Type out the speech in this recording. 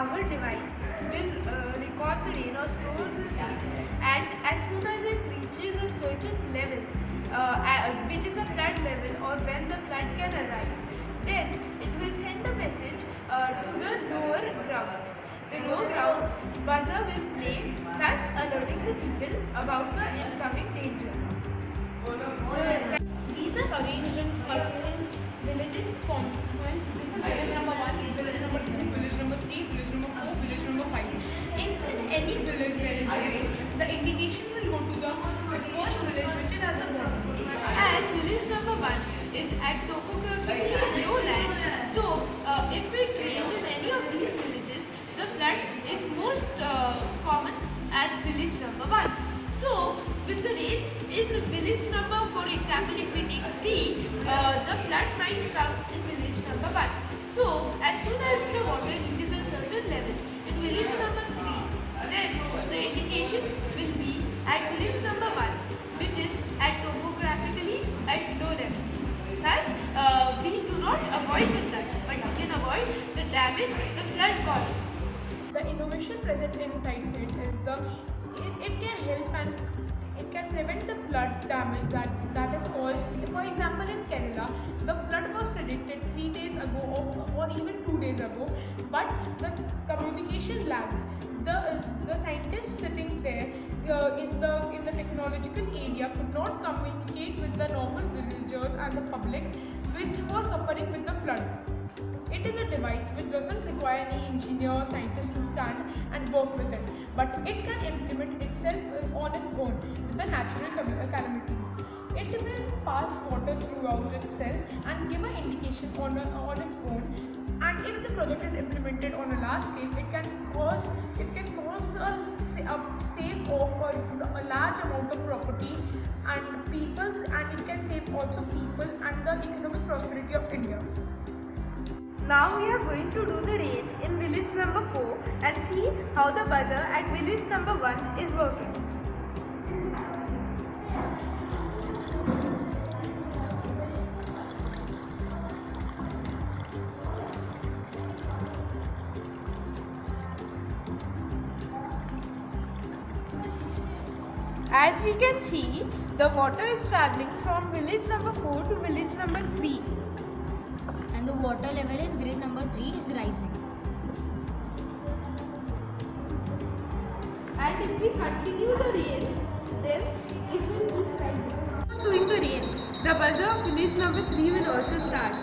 our device will record the rain or store the rain, and as soon as it reaches a certain level, which is a flood level or when the flood can arrive, then it will send a message to the lower grounds. The lower grounds buzzer will play, thus alerting the people about the incoming danger. These are arranged in villages consequence. This is village number 1, village number 2, village number 3, village number 4, village number 5. In any village there is a rain, the indication will go to the first village, which is at the bottom. As village number 1 is at topographically low land, so if it rains in any of these villages, the flood is most common at village number 1. So, with the rain in village number, for example, if we take 3, the flood might come in village number 1. So, as soon as the water reaches a certain level in village number 3, then the indication will be at village number 1, which is at topographically at low level. Thus, we do not avoid the flood, but we can avoid the damage the flood causes. The innovation present inside it is it can help and it can prevent the flood damage that is caused. For example, in Kerala, the flood was predicted 3 days ago or even 2 days ago, but the communication lagged. The scientists sitting there in the technological area could not communicate with the normal villagers and the public, which was suffering with the flood. It is a device which doesn't require any engineer or scientist to stand and work with it, but it can implement itself on its own with the natural calamities. It will pass water throughout itself and give an indication on its own. And if the project is implemented on a large scale, it can cause a save of a large amount of property and peoples, and it can save also people and the economic prosperity of India. Now we are going to do the rain in village number 4 and see how the buzzer at village number 1 is working. As we can see, the water is travelling from village number 4 to village number 3. And the water level in village number 3 is rising. And if we continue the rain, then it will keep rising. Doing the rain, the buzzer of village number 3 will also start.